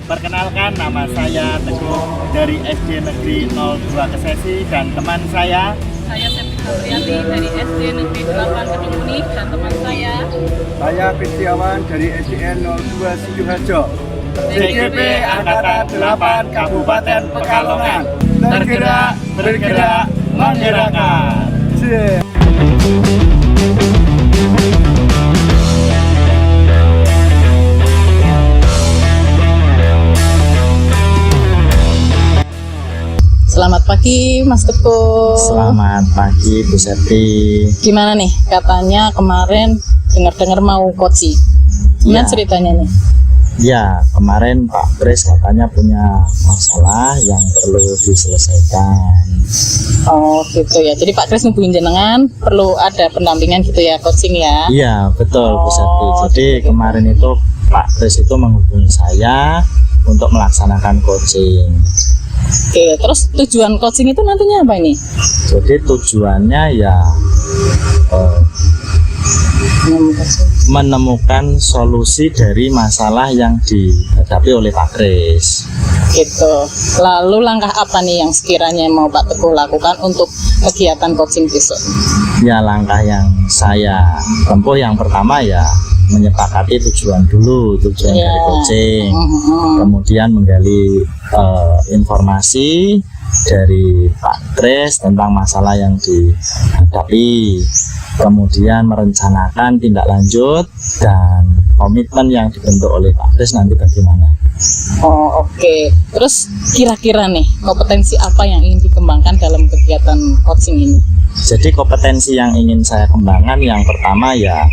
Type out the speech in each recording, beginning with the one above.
Perkenalkan, nama saya Teguh dari SD Negeri 02 Kesesi dan teman saya Septi Fabriati dari SD Negeri 8 Kedung Muni dan teman saya Kristiawan dari SDN 02 Sidoarjo. CGP Angkatan 8 Kabupaten Pekalongan. Tergerak, bergerak, menggerakkan. Selamat pagi Mas Teguh. Selamat pagi Bu Septi. Gimana nih, katanya kemarin dengar-dengar mau koci. Gimana ceritanya nih? Ya, kemarin Pak Kris katanya punya masalah yang perlu diselesaikan. Oh gitu ya, jadi Pak Kris ngubungin jenengan, perlu ada pendampingan gitu ya, coaching ya? Iya, betul Bu Septi. Oh, Jadi gitu. kemarin itu Pak Kris itu menghubungi saya untuk melaksanakan coaching. Oke, terus tujuan coaching itu nantinya apa ini? Jadi tujuannya ya menemukan solusi dari masalah yang dihadapi oleh Pak Kris. Gitu. Lalu langkah apa nih yang sekiranya mau Pak Teguh lakukan untuk kegiatan coaching besok? Ya, langkah yang saya tempuh yang pertama ya menyepakati tujuan Ya. dari coaching, kemudian menggali informasi dari Pak Kris tentang masalah yang dihadapi, kemudian merencanakan tindak lanjut dan komitmen yang dibentuk oleh Pak Kris nanti bagaimana. Oh oke. Terus kira-kira nih kompetensi apa yang ingin dikembangkan dalam kegiatan coaching ini? Jadi kompetensi yang ingin saya kembangkan yang pertama ya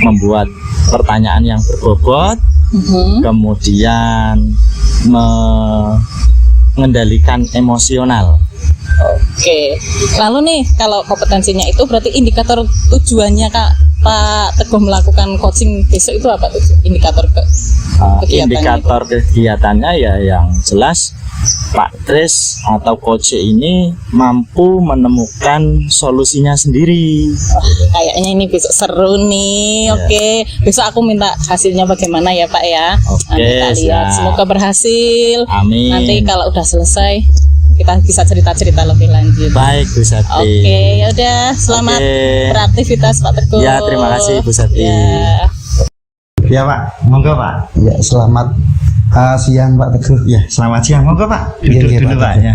membuat pertanyaan yang berbobot, kemudian mengendalikan emosional. Oke. Lalu nih kalau kompetensinya itu berarti indikator tujuannya Pak Teguh melakukan coaching besok itu apa tuh? Indikator Indikator kegiatannya ya yang jelas Pak Kris atau coach ini mampu menemukan solusinya sendiri. Kayaknya ini besok seru nih. Oke, besok aku minta hasilnya bagaimana ya Pak ya. Oke, Nanti kita lihat. siap. Semoga berhasil. Amin. Nanti kalau udah selesai kita bisa cerita-cerita lebih lanjut. Baik Bu Septi. Oke, ya udah. Selamat beraktivitas Pak Teguh. Ya, terima kasih Bu Septi. Ya. Ya Pak, monggo Pak. Ya, selamat siang Pak Teguh. Ya, selamat siang. Monggo Pak. Iya, Duduk iya, dulu Pak Pak ya.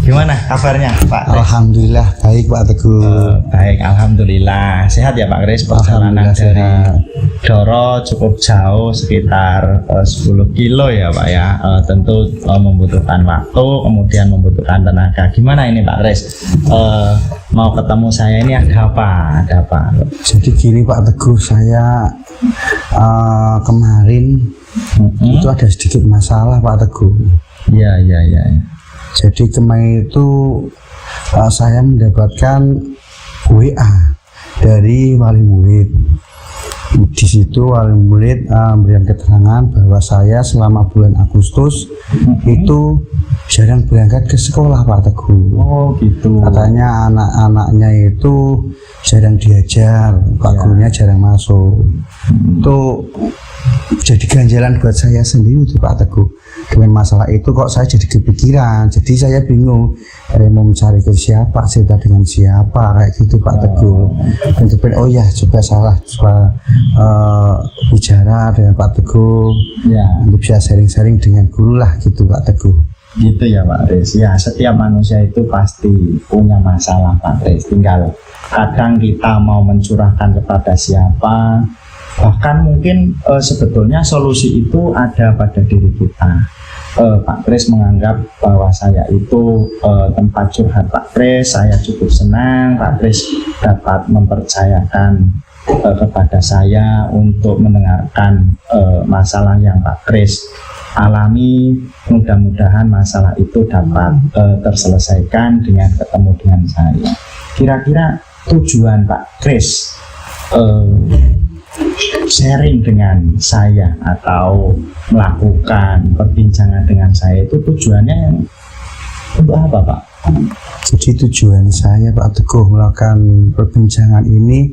Gimana kabarnya Pak Kris? Alhamdulillah baik Pak Teguh. Baik, alhamdulillah. Sehat ya Pak Kris. Perjalanan Alhamdulillah dari sehat. Doro cukup jauh, sekitar 10 kilo ya Pak ya. Tentu membutuhkan waktu, kemudian membutuhkan tenaga. Gimana ini Pak Kris? Mau ketemu saya ini ada apa? Ada apa? Jadi gini Pak Teguh, saya kemarin itu ada sedikit masalah Pak Teguh. Iya. Jadi kemarin itu saya mendapatkan WA dari wali murid. Di situ wali murid memberikan keterangan bahwa saya selama bulan Agustus itu jarang berangkat ke sekolah Pak Teguh. Oh gitu. Katanya anak-anaknya itu jarang diajar, Pak gurunya jarang masuk. Itu jadi ganjalan buat saya sendiri tuh Pak Teguh. Dengan masalah itu kok saya jadi kepikiran, jadi saya bingung mau mencari ke siapa, cerita dengan siapa kayak gitu Pak Teguh. Dan oh ya coba bicara dengan Pak Teguh, Ya. untuk bisa sharing-sharing dengan guru lah gitu Pak Teguh. Gitu ya Pak Kris. Ya, setiap manusia itu pasti punya masalah Pak Kris. Tinggal kadang kita mau mencurahkan kepada siapa. Bahkan mungkin sebetulnya solusi itu ada pada diri kita. Pak Kris menganggap bahwa saya itu tempat curhat Pak Kris. Saya cukup senang Pak Kris dapat mempercayakan kepada saya untuk mendengarkan masalah yang Pak Kris alami. Mudah-mudahan masalah itu dapat terselesaikan dengan ketemu dengan saya. Kira-kira tujuan Pak Kris sharing dengan saya atau melakukan perbincangan dengan saya itu tujuannya untuk apa Pak? Jadi tujuan saya Pak Teguh melakukan perbincangan ini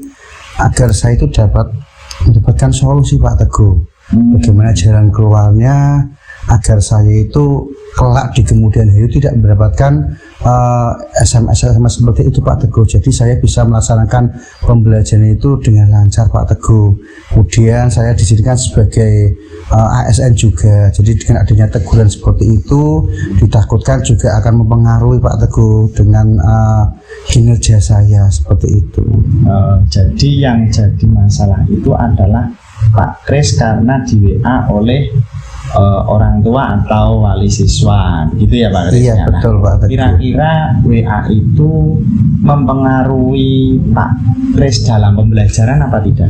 agar saya itu dapat mendapatkan solusi Pak Teguh. Bagaimana jalan keluarnya agar saya itu kelak di kemudian hari tidak mendapatkan SMS seperti itu Pak Teguh. Jadi saya bisa melaksanakan pembelajaran itu dengan lancar Pak Teguh. Kemudian saya dijadikan sebagai ASN juga. Jadi dengan adanya teguran seperti itu ditakutkan juga akan mempengaruhi Pak Teguh dengan kinerja saya seperti itu. Jadi yang jadi masalah itu adalah Pak Kris karena di WA oleh orang tua atau wali siswa, gitu ya Pak Kris? Iya betul Pak Teguh. Kira-kira WA itu mempengaruhi Pak Kris dalam pembelajaran apa tidak?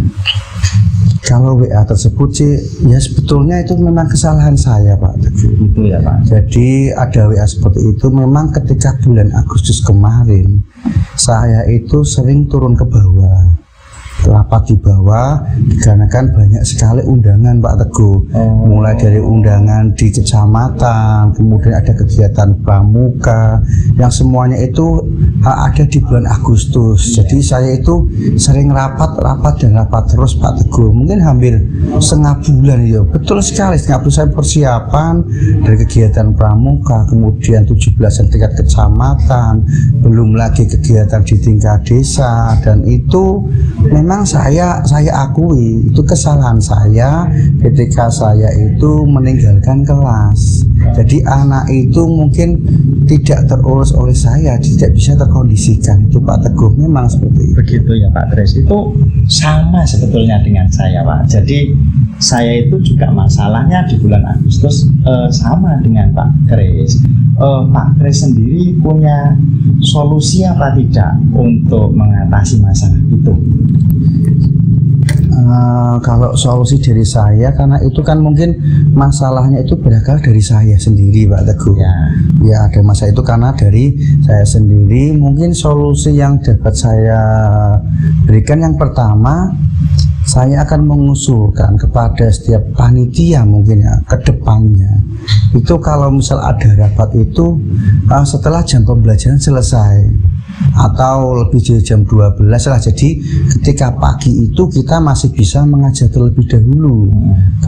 Kalau WA tersebut sih ya sebetulnya itu memang kesalahan saya Pak Teguh. Gitu ya Pak. Jadi ada WA seperti itu memang ketika bulan Agustus kemarin saya itu sering turun ke bawah, rapat di bawah dikarenakan banyak sekali undangan Pak Teguh. Mulai dari undangan di kecamatan, kemudian ada kegiatan pramuka yang semuanya itu ada di bulan Agustus. Jadi saya itu sering rapat terus Pak Teguh, mungkin hampir setengah bulan ya. Betul sekali, setengah bulan saya persiapan dari kegiatan pramuka, kemudian 17-an tingkat kecamatan, belum lagi kegiatan di tingkat desa, dan itu memang saya akui itu kesalahan saya ketika saya itu meninggalkan kelas. Jadi anak itu mungkin tidak terurus oleh saya, tidak bisa terkondisikan. Itu Pak Teguh memang seperti itu. Begitu ya Pak Kris. Itu sama sebetulnya dengan saya Pak. Jadi saya itu juga masalahnya di bulan Agustus sama dengan Pak Kris. Pak Kris sendiri punya solusi apa tidak untuk mengatasi masalah itu? Kalau solusi dari saya, karena itu kan mungkin masalahnya itu berasal dari saya sendiri Pak Teguh. Ya ada masalah itu karena dari saya sendiri. Mungkin solusi yang dapat saya berikan yang pertama, saya akan mengusulkan kepada setiap panitia mungkin ya ke depannya itu kalau misal ada rapat itu setelah jam pembelajaran selesai atau lebih dari jam 12 lah. Jadi ketika pagi itu kita masih bisa mengajar terlebih dahulu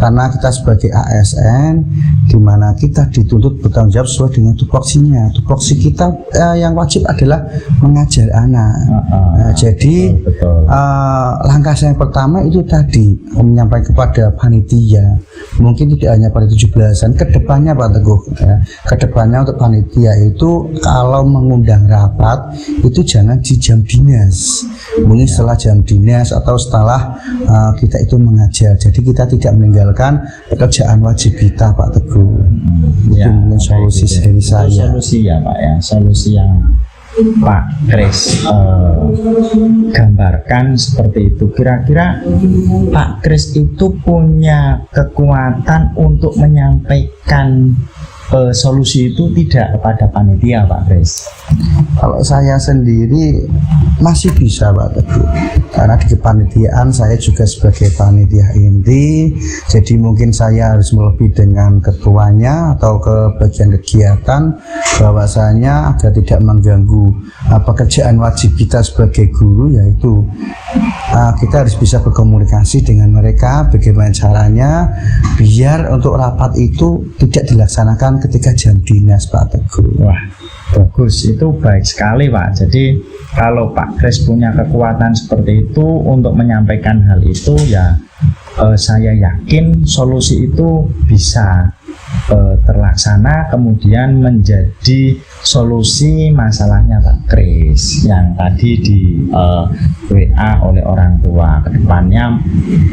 karena kita sebagai ASN di mana kita dituntut bertanggung jawab sesuai dengan tupoksinya. Tupoksi kita yang wajib adalah mengajar anak. Jadi langkah saya yang pertama itu tadi menyampaikan kepada panitia, mungkin tidak hanya pada 17-an, kedepannya Pak Teguh ya, kedepannya untuk panitia itu kalau mengundang rapat itu jangan di jam dinas, mungkin setelah jam dinas atau setelah kita itu mengajar. Jadi kita tidak meninggalkan pekerjaan wajib kita Pak Teguh. Itu mungkin solusi dari saya. Solusi ya Pak ya, solusi yang Pak Kris gambarkan seperti itu. Kira-kira Pak Kris itu punya kekuatan untuk menyampaikan solusi itu tidak kepada panitia Pak Kris? Kalau saya sendiri masih bisa Pak Teguh, karena di kepanitiaan saya juga sebagai panitia inti. Jadi mungkin saya harus melebih dengan ketuanya atau ke bagian kegiatan bahwasanya agar tidak mengganggu pekerjaan wajib kita sebagai guru, yaitu kita harus bisa berkomunikasi dengan mereka bagaimana caranya biar untuk rapat itu tidak dilaksanakan ketika jam dinas Pak Teguh. Wah, bagus, itu baik sekali Pak. Jadi kalau Pak Kris punya kekuatan seperti itu untuk menyampaikan hal itu ya, saya yakin solusi itu bisa terlaksana, kemudian menjadi solusi masalahnya Pak Kris yang tadi di WA oleh orang tua. Kedepannya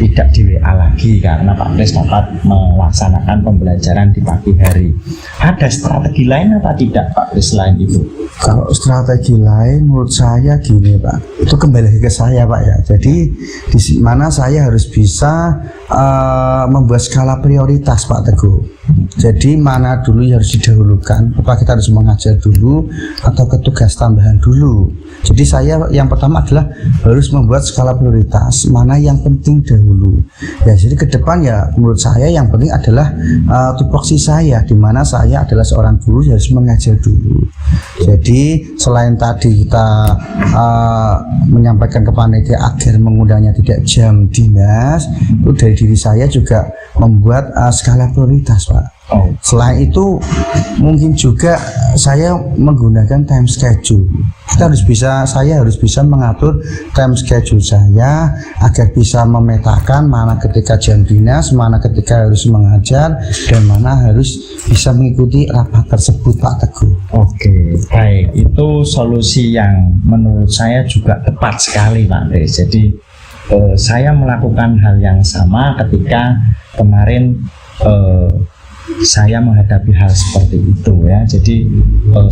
tidak di WA lagi karena Pak Kris dapat melaksanakan pembelajaran di pagi hari. Ada strategi lain apa tidak Pak Kris selain itu? Kalau strategi lain menurut saya gini Pak, itu kembali ke saya Pak ya. Jadi di mana saya harus bisa membuat skala prioritas Pak Teguh. Jadi mana dulu yang harus didahulukan, apakah kita harus mengajar dulu atau ke tugas tambahan dulu. Jadi saya yang pertama adalah harus membuat skala prioritas mana yang penting dahulu. Ya jadi ke depan ya menurut saya yang penting adalah tupoksi saya, di mana saya adalah seorang guru harus mengajar dulu. Jadi selain tadi kita menyampaikan ke panitia agar mengundangnya tidak jam dinas, itu dari diri saya juga membuat skala prioritas Pak. Selain itu mungkin juga saya menggunakan time schedule. Saya harus bisa mengatur time schedule saya agar bisa memetakan mana ketika jam dinas, mana ketika harus mengajar, dan mana harus bisa mengikuti rapat tersebut Pak Teguh. Oke, baik, itu solusi yang menurut saya juga tepat sekali Pak Kris. Jadi saya melakukan hal yang sama ketika kemarin saya menghadapi hal seperti itu ya. Jadi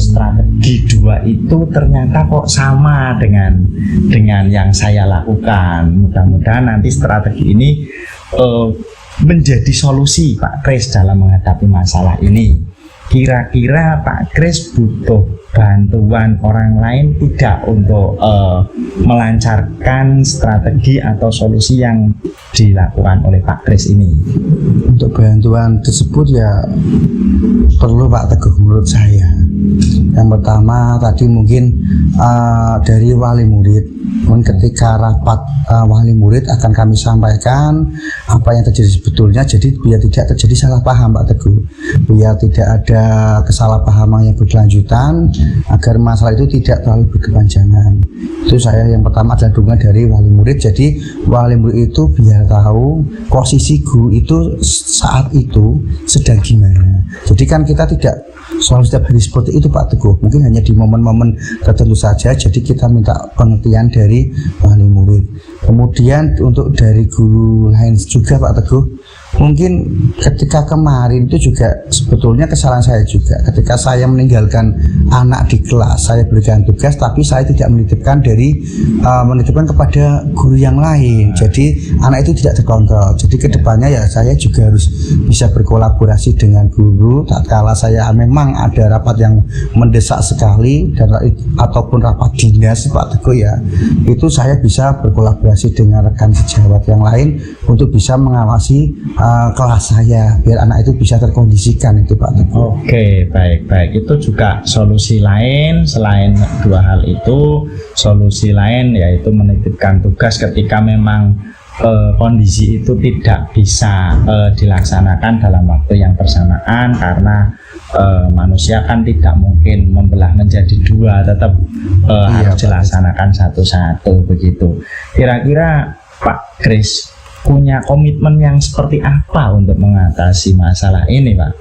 strategi 2 itu ternyata kok sama dengan yang saya lakukan. Mudah-mudahan nanti strategi ini menjadi solusi Pak Kris dalam menghadapi masalah ini. Kira-kira Pak Kris butuh bantuan orang lain tidak untuk melancarkan strategi atau solusi yang dilakukan oleh Pak Kris ini? Untuk bantuan tersebut ya perlu Pak Teguh menurut saya. Yang pertama tadi mungkin dari wali murid. Ketika rapat wali murid akan kami sampaikan apa yang terjadi sebetulnya, jadi biar tidak terjadi salah paham Pak Teguh, biar tidak ada kesalahpahaman yang berkelanjutan, agar masalah itu tidak terlalu berkepanjangan. Itu saya yang pertama adalah dukungan dari wali murid. Jadi wali murid itu biar tahu posisi guru itu saat itu sedang gimana. Jadi kan kita tidak selalu setiap hari seperti itu Pak Teguh, mungkin hanya di momen-momen tertentu saja. Jadi kita minta pengertian dari wali murid. Kemudian untuk dari guru lain juga Pak Teguh, mungkin ketika kemarin itu juga sebetulnya kesalahan saya juga ketika saya meninggalkan anak di kelas, saya berikan tugas tapi saya tidak menitipkan kepada guru yang lain, jadi anak itu tidak terkontrol. Jadi kedepannya ya saya juga harus bisa berkolaborasi dengan guru tatkala saya memang ada rapat yang mendesak sekali dan ataupun rapat dinas Pak Teguh ya, itu saya bisa berkolaborasi dengan rekan sejawat yang lain untuk bisa mengawasi kelas saya biar anak itu bisa terkondisikan itu Pak Teguh. Oke, baik. Itu juga solusi lain. Selain 2 hal itu, solusi lain yaitu menitipkan tugas ketika memang kondisi itu tidak bisa dilaksanakan dalam waktu yang bersamaan, karena manusia kan tidak mungkin membelah menjadi 2, tetap harus dilaksanakan satu-satu begitu. Kira-kira Pak Kris punya komitmen yang seperti apa untuk mengatasi masalah ini Pak?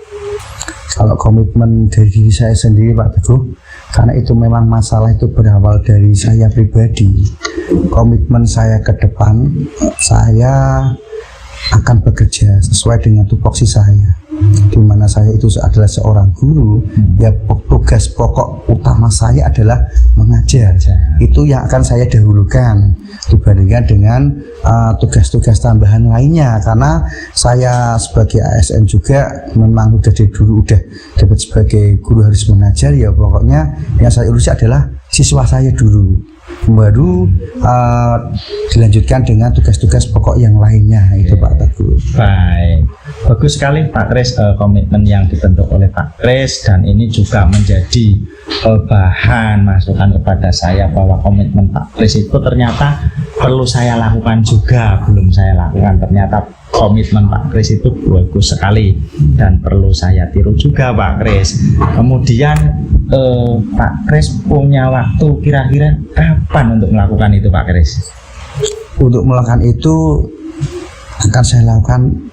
Kalau komitmen dari diri saya sendiri Pak Teguh, karena itu memang masalah itu berawal dari saya pribadi. Komitmen saya ke depan, saya akan bekerja sesuai dengan tupoksi saya, di mana saya itu adalah seorang guru. Ya tugas pokok utama saya adalah mengajar. Itu yang akan saya dahulukan dibandingkan dengan tugas-tugas tambahan lainnya, karena saya sebagai ASN juga memang udah dari dulu udah dapat sebagai guru harus mengajar. Ya pokoknya yang saya urusi adalah siswa saya dulu, baru dilanjutkan dengan tugas-tugas pokok yang lainnya itu Pak Teguh. Baik, bagus sekali Pak Kris, komitmen yang dibentuk oleh Pak Kris, dan ini juga menjadi bahan masukan kepada saya bahwa komitmen Pak Kris itu ternyata perlu saya lakukan juga, belum saya lakukan. Ternyata komitmen Pak Kris itu bagus sekali dan perlu saya tiru juga Pak Kris. Kemudian Pak Kris punya waktu kira-kira kapan untuk melakukan itu Pak Kris? Untuk melakukan itu akan saya lakukan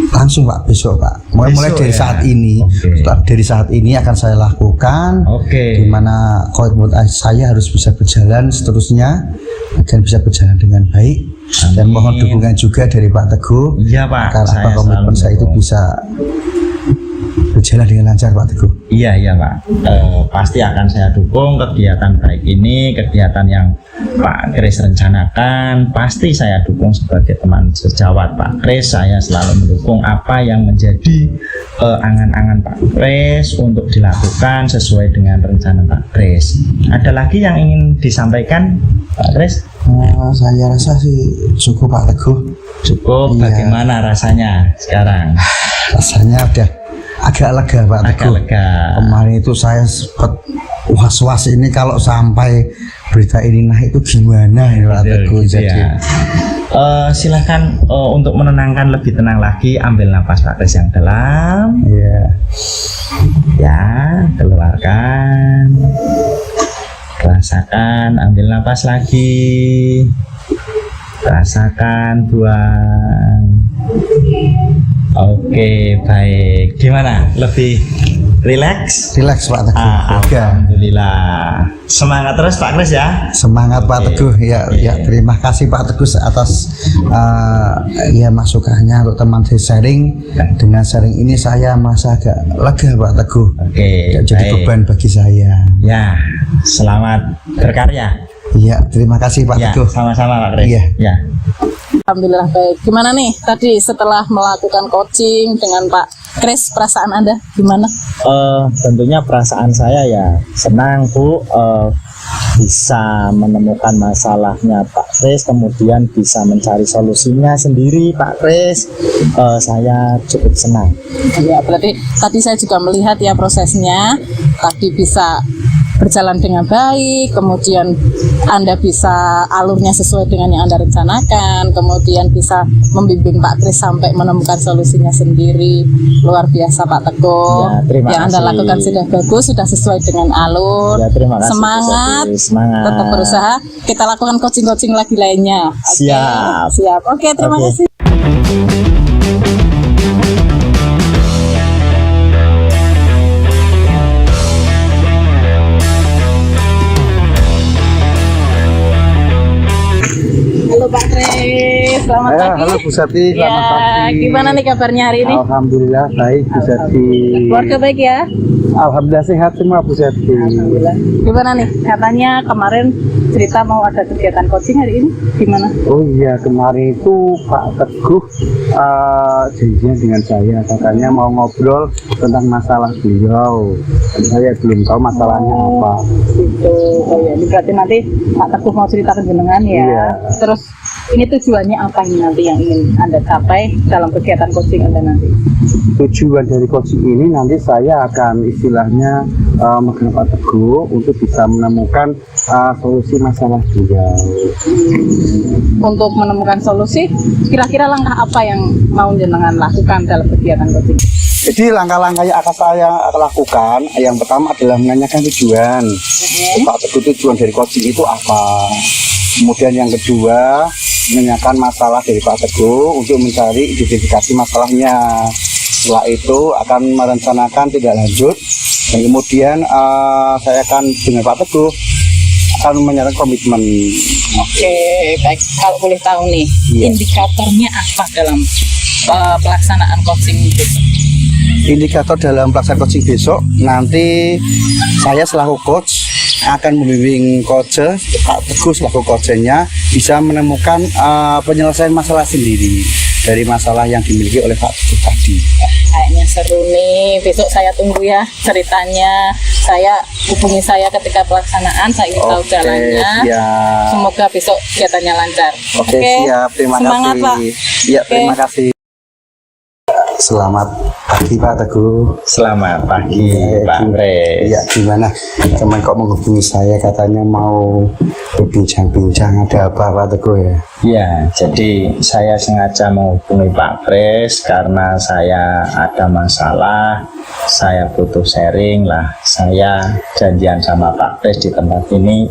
langsung Pak, besok Pak. Mulai dari ya? saat ini. Dari saat ini akan saya lakukan. Di mana komitmen saya harus bisa berjalan seterusnya akan bisa berjalan dengan baik. Amin. Dan mohon dukungan juga dari Pak Teguh. Iya Pak. Karena komitmen saya itu bisa berjalan dengan lancar Pak Teguh. Iya Pak, pasti akan saya dukung kegiatan baik ini, kegiatan yang Pak Kris rencanakan, pasti saya dukung sebagai teman sejawat Pak Kris. Saya selalu mendukung apa yang menjadi angan-angan Pak Kris untuk dilakukan sesuai dengan rencana Pak Kris. Ada lagi yang ingin disampaikan Pak Kris? Saya rasa sih cukup Pak Teguh. Cukup. Iya. Bagaimana rasanya sekarang? Rasanya udah agak lega Pak Agak Teguh. lega. Kemarin itu saya sempat was-was ini kalau sampai berita ini naik itu gimana ya Pak Teguh. Gitu Jadi ya. Silahkan untuk menenangkan lebih tenang lagi, ambil nafas Pak Kris yang dalam, ya, ya, keluarkan, rasakan, ambil nafas lagi, rasakan, buang. Oke, baik. Gimana? Lebih rileks? rileks Pak Teguh. Lega. Alhamdulillah. Semangat terus Pak Kris ya. Semangat Pak Oke. Teguh ya, Oke. ya terima kasih Pak Teguh atas ya masukannya untuk teman saya sharing. Dengan sharing ini saya merasa agak lega Pak Teguh. Oke, Tidak jadi baik. beban bagi saya. Ya, selamat berkarya. Iya, terima kasih Pak Ya, Teguh. sama-sama Pak Kris. Iya. Ya. Alhamdulillah baik. Gimana nih tadi setelah melakukan coaching dengan Pak Kris, perasaan Anda gimana? Tentunya perasaan saya ya senang Bu, bisa menemukan masalahnya Pak Kris, kemudian bisa mencari solusinya sendiri Pak Kris. Saya cukup senang. Ya, berarti tadi saya juga melihat ya prosesnya tadi bisa berjalan dengan baik, kemudian Anda bisa alurnya sesuai dengan yang Anda rencanakan, kemudian bisa membimbing Pak Kris sampai menemukan solusinya sendiri. Luar biasa Pak Teguh. Ya, terima yang Anda kasih. lakukan sudah bagus, sudah sesuai dengan alur. Ya, terima kasih, Bu Semangat, Sati. Semangat. tetap berusaha. Kita lakukan coaching-coaching lagi lainnya. Oke, Siap. siap. Oke, terima Oke. kasih. Halo Pak Kris, selamat Ya, pagi. halo Bu Sati, Ya, selamat pagi. gimana nih kabarnya hari ini? Alhamdulillah baik Bu Sati. Keluarga baik ya? Alhamdulillah sehat semua Bu Sati. Alhamdulillah. Gimana nih? Katanya kemarin cerita mau ada kegiatan coaching hari ini. Gimana? Oh iya, kemarin itu Pak Teguh janjian dengan saya, katanya mau ngobrol tentang masalah beliau. Dan saya belum tahu masalahnya apa. Gitu. Oh ya, ini berarti nanti Pak Teguh mau cerita ke jenengan ya. Iya. Terus ini tujuannya apa ini nanti yang ingin Anda capai dalam kegiatan coaching Anda nanti? Tujuan dari coaching ini nanti saya akan istilahnya megang Pak Teguh untuk bisa menemukan solusi masalah beliau. Untuk menemukan solusi, kira-kira langkah apa yang mau jenengan lakukan dalam kegiatan coaching? Jadi langkah-langkah yang akan saya lakukan, yang pertama adalah menanyakan tujuan. Pak Teguh, tujuan dari coaching itu apa? Kemudian yang kedua, menanyakan masalah dari Pak Teguh untuk mencari identifikasi masalahnya. Setelah itu akan merencanakan tindak lanjut, dan kemudian saya akan dengan Pak Teguh akan menyatakan komitmen. Oke, baik. Kalau boleh tahu nih, Iya. indikatornya apa dalam pelaksanaan coaching itu? Indikator dalam pelaksanaan coaching besok, nanti saya selaku coach akan membimbing coach Pak Teguh selaku coachnya bisa menemukan penyelesaian masalah sendiri dari masalah yang dimiliki oleh Pak Teguh tadi. Kayaknya seru nih, besok saya tunggu ya ceritanya. Saya hubungi saya ketika pelaksanaan, saya ingin tahu jalannya. Siap. Semoga besok kegiatannya lancar. Oke, siap. Terima Semangat, kasih. Pak. Iya, Oke. terima kasih. Selamat pagi Pak Teguh. Selamat pagi Pak Kris. Iya, gimana? Teman kok menghubungi saya katanya mau berbincang-bincang, ada apa Pak Teguh ya? Ya, jadi saya sengaja menghubungi Pak Kris karena saya ada masalah, saya butuh sharing lah. Saya janjian sama Pak Kris di tempat ini.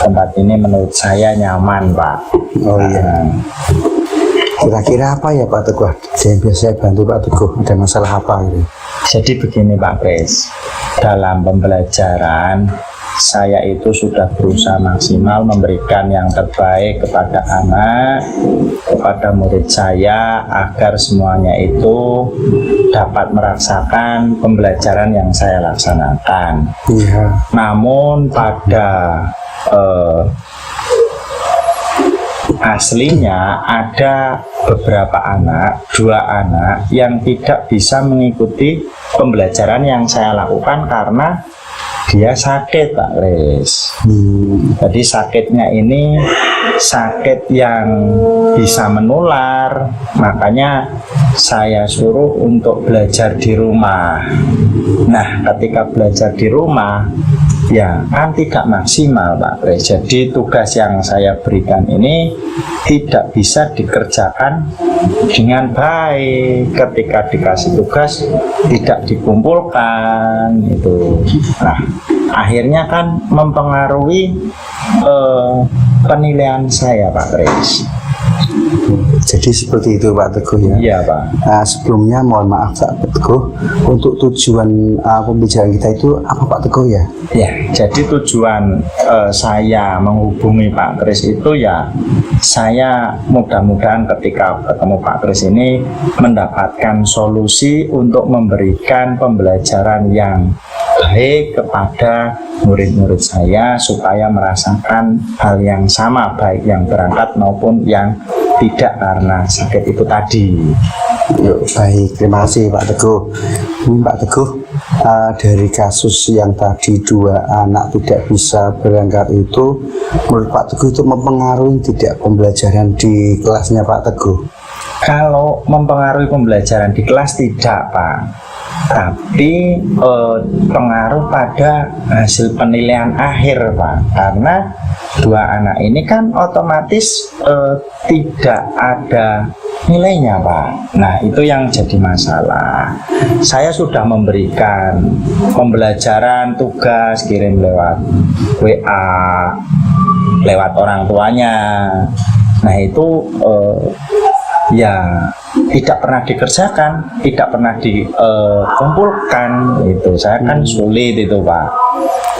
Tempat ini menurut saya nyaman, Pak. Oh iya. Kira-kira apa ya Pak Teguh? Yang biasa saya bantu Pak Teguh, ada masalah apa gitu? Jadi begini Pak Kris, dalam pembelajaran saya itu sudah berusaha maksimal memberikan yang terbaik kepada anak, kepada murid saya, agar semuanya itu dapat merasakan pembelajaran yang saya laksanakan. Iya. Namun pada aslinya ada beberapa anak, 2 anak yang tidak bisa mengikuti pembelajaran yang saya lakukan karena dia sakit, Pak Kris. Jadi sakitnya ini sakit yang bisa menular, makanya saya suruh untuk belajar di rumah. Nah, ketika belajar di rumah, ya kan tidak maksimal, Pak Kris. Jadi tugas yang saya berikan ini tidak bisa dikerjakan dengan baik. Ketika dikasih tugas tidak dikumpulkan itu. Nah, akhirnya kan mempengaruhi penilaian saya, Pak Kris. Jadi seperti itu Pak Teguh ya. Iya, Pak. Nah, sebelumnya mohon maaf Pak Teguh, untuk tujuan pembicaraan kita itu apa Pak Teguh ya? Ya, jadi tujuan saya menghubungi Pak Kris itu ya, saya mudah-mudahan ketika ketemu Pak Kris ini mendapatkan solusi untuk memberikan pembelajaran yang baik kepada murid-murid saya supaya merasakan hal yang sama, baik yang berangkat maupun yang tidak karena sakit itu tadi. Yuk, baik, terima kasih Pak Teguh. Ini Pak Teguh, dari kasus yang tadi 2 anak tidak bisa berangkat itu, menurut Pak Teguh itu mempengaruhi tidak pembelajaran di kelasnya Pak Teguh? Kalau mempengaruhi pembelajaran di kelas tidak, Pak, tapi pengaruh pada hasil penilaian akhir, Pak, karena 2 anak ini kan otomatis tidak ada nilainya, Pak. Nah, itu yang jadi masalah. Saya sudah memberikan pembelajaran, tugas kirim lewat WA, lewat orang tuanya. Nah, itu ya tidak pernah dikerjakan, tidak pernah dikumpulkan. Itu saya kan sulit itu, Pak.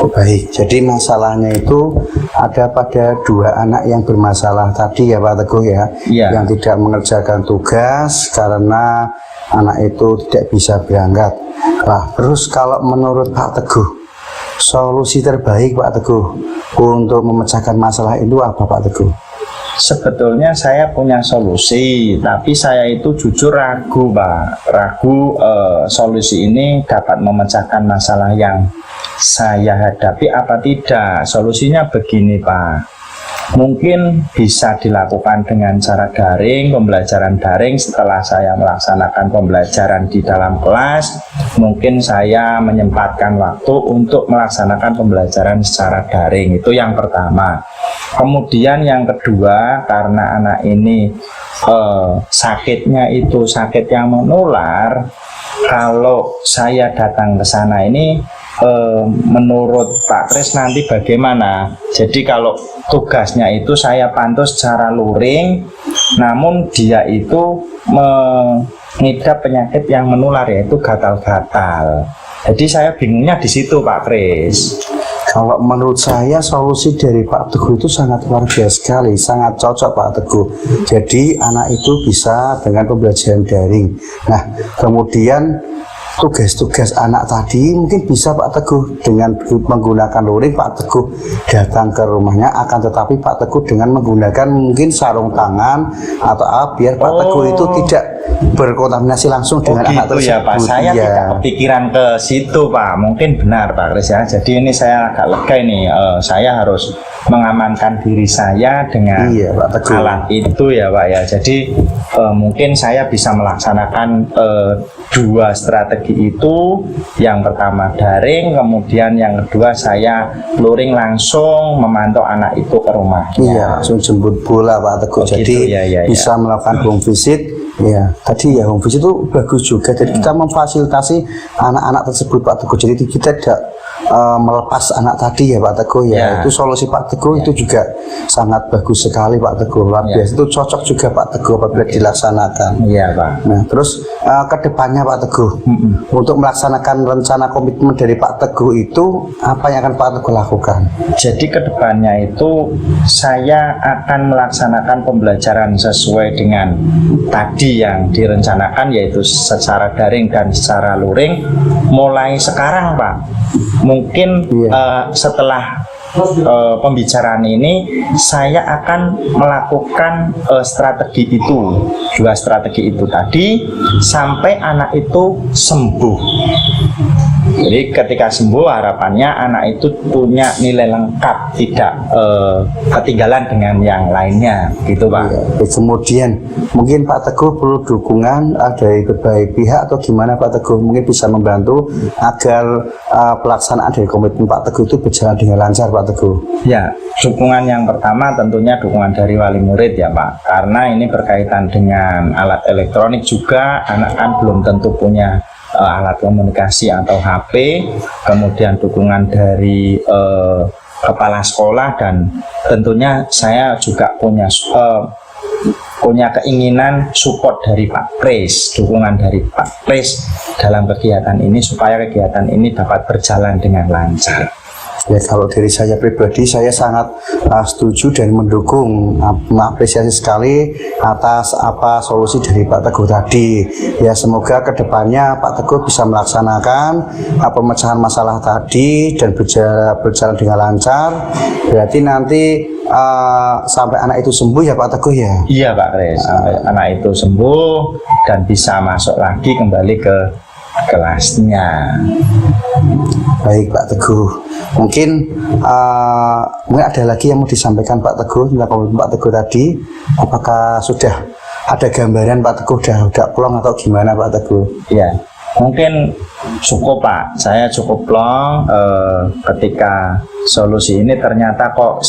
Oh, baik, jadi masalahnya itu ada pada 2 anak yang bermasalah tadi ya Pak Teguh ya, Iya. yang tidak mengerjakan tugas karena anak itu tidak bisa berangkat. Nah, terus kalau menurut Pak Teguh, solusi terbaik Pak Teguh untuk memecahkan masalah itu apa Pak Teguh? Sebetulnya saya punya solusi, tapi saya itu jujur ragu, Pak. Ragu solusi ini dapat memecahkan masalah yang saya hadapi apa tidak. Solusinya begini, Pak. Mungkin bisa dilakukan dengan cara daring, pembelajaran daring. Setelah saya melaksanakan pembelajaran di dalam kelas, mungkin saya menyempatkan waktu untuk melaksanakan pembelajaran secara daring. Itu yang pertama. Kemudian yang kedua, karena anak ini sakitnya itu sakit yang menular, kalau saya datang ke sana ini menurut Pak Kris nanti bagaimana? Jadi kalau tugasnya itu saya pantau secara luring, namun dia itu mengidap penyakit yang menular, yaitu gatal-gatal. Jadi saya bingungnya di situ, Pak Kris. Kalau menurut saya solusi dari Pak Teguh itu sangat luar biasa sekali, sangat cocok Pak Teguh. Jadi anak itu bisa dengan pembelajaran daring. Nah, kemudian tugas-tugas anak tadi mungkin bisa Pak Teguh dengan menggunakan luring. Pak Teguh datang ke rumahnya, akan tetapi Pak Teguh dengan menggunakan mungkin sarung tangan atau apa, biar Pak Teguh itu tidak berkontaminasi langsung dengan anak gitu ya, Pak. tersebut. Saya Iya. tidak kepikiran ke situ, Pak. Mungkin benar, Pak Kris ya. Jadi ini saya agak lega ini. Saya harus mengamankan diri saya dengan Iya, Pak Teguh. alat itu ya, Pak ya. Jadi mungkin saya bisa melaksanakan 2 strategi itu. Yang pertama daring, kemudian yang kedua saya luring langsung memantau anak itu ke rumahnya. Iya, langsung jemput bola Pak Teguh. Oh, Jadi gitu, ya. bisa melakukan home visit. Ya, tadi ya home visit itu bagus juga. Jadi kita memfasilitasi anak-anak tersebut Pak Teguh. Jadi kita tidak melepas anak tadi ya Pak Teguh ya. Ya. Itu solusi Pak Teguh itu juga sangat bagus sekali Pak Teguh. Luar Ya. biasa, itu cocok juga Pak Teguh apabila dilaksanakan. Iya Pak. Nah, terus ke depannya Pak Teguh, untuk melaksanakan rencana komitmen dari Pak Teguh itu apa yang akan Pak Teguh lakukan? Jadi kedepannya itu saya akan melaksanakan pembelajaran sesuai dengan tadi yang direncanakan, yaitu secara daring dan secara luring mulai sekarang Pak. Mungkin setelah pembicaraan ini saya akan melakukan strategi itu, 2 strategi itu tadi sampai anak itu sembuh. Jadi ketika sembuh harapannya anak itu punya nilai lengkap, tidak ketinggalan dengan yang lainnya, gitu Pak. Ya, kemudian mungkin Pak Teguh perlu dukungan dari berbagai pihak atau gimana Pak Teguh, mungkin bisa membantu agar pelaksanaan dari komitmen Pak Teguh itu berjalan dengan lancar Pak Teguh. Ya, dukungan yang pertama tentunya dukungan dari wali murid ya Pak, karena ini berkaitan dengan alat elektronik juga, anak kan belum tentu punya alat komunikasi atau HP, kemudian dukungan dari kepala sekolah, dan tentunya saya juga punya keinginan support dari Pak Pres, dukungan dari Pak Pres dalam kegiatan ini supaya kegiatan ini dapat berjalan dengan lancar. Ya, kalau dari saya pribadi saya sangat setuju dan mendukung, mengapresiasi sekali atas apa solusi dari Pak Teguh tadi. Ya, semoga kedepannya Pak Teguh bisa melaksanakan pemecahan masalah tadi dan berjalan dengan lancar. Berarti nanti sampai anak itu sembuh ya Pak Teguh ya. Iya Pak Kres, sampai anak itu sembuh dan bisa masuk lagi kembali ke kelasnya. Baik Pak Teguh, mungkin ada lagi yang mau disampaikan Pak Teguh tentang komitmen Pak Teguh tadi. Apakah sudah ada gambaran Pak Teguh udah plong atau gimana Pak Teguh? Ya, mungkin cukup Pak, saya cukup plong ketika solusi ini ternyata kok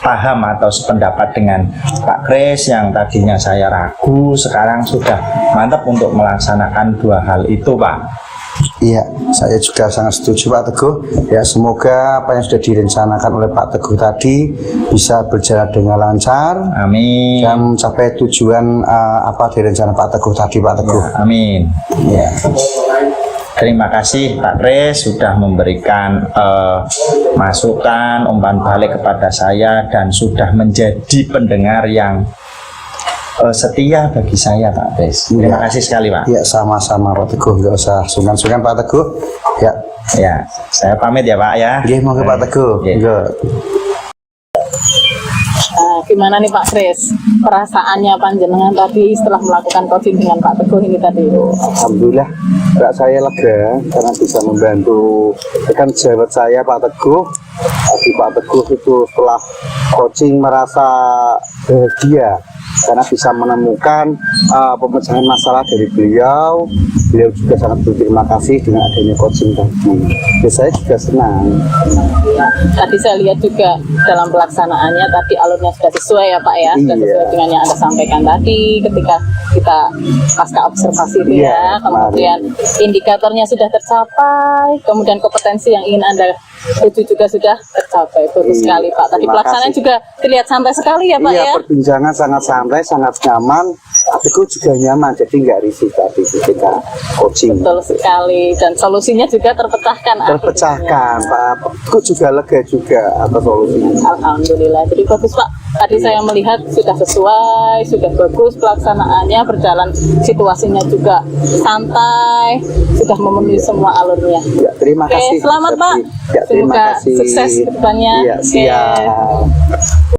paham atau sependapat dengan Pak Kres yang tadinya saya ragu, sekarang sudah mantap untuk melaksanakan 2 hal itu Pak. Iya, saya juga sangat setuju Pak Teguh. Ya, semoga apa yang sudah direncanakan oleh Pak Teguh tadi bisa berjalan dengan lancar. Amin. Dan mencapai tujuan apa direncanakan Pak Teguh tadi Pak Teguh. Ya, amin. Ya. Terima kasih Pak Kres sudah memberikan masukan, umpan balik kepada saya dan sudah menjadi pendengar yang setia bagi saya Pak Kres. Terima kasih sekali Pak. Ya, sama-sama Pak Teguh, nggak usah sungkan-sungkan Pak Teguh. Ya, Ya, saya pamit ya Pak ya. oke, mau ke Pak Teguh. Oke. Iya. Nah, gimana nih Pak Kres, perasaannya panjenengan tadi setelah melakukan coaching dengan Pak Teguh ini tadi? Alhamdulillah, Pak, saya lega karena bisa membantu rekan sahabat saya Pak Teguh. Tadi Pak Teguh itu setelah coaching merasa bahagia karena bisa menemukan pemecahan masalah dari beliau. Beliau juga sangat berterima kasih dengan adanya coaching tadi. Ya, saya juga senang. Nah, tadi saya lihat juga dalam pelaksanaannya tadi alurnya sudah sesuai ya Pak ya, sudah Iya. sesuai dengan yang Anda sampaikan tadi ketika kita pasca observasi itu Iya, ya, kemudian indikatornya sudah tercapai, kemudian kompetensi yang ingin Anda tuju juga sudah tercapai. Bagus Iya, sekali Pak. Tadi terima pelaksanaan kasih. juga terlihat santai sekali ya Pak Iya, ya. perbincangan sangat santai, sangat nyaman. Aku juga nyaman, jadi nggak risih tadi ketika coaching. Betul sekali, dan solusinya juga terpecahkan. Terpecahkan, Pak. Aku juga lega juga atas solusinya. Alhamdulillah, jadi bagus Pak. Tadi saya melihat sudah sesuai, sudah bagus pelaksanaannya, berjalan situasinya juga santai, sudah memenuhi semua alurnya. Ya, terima Oke, kasih. selamat Pak. Ya, terima Semoga kasih. sukses ke depannya. Iya, Oke. siap.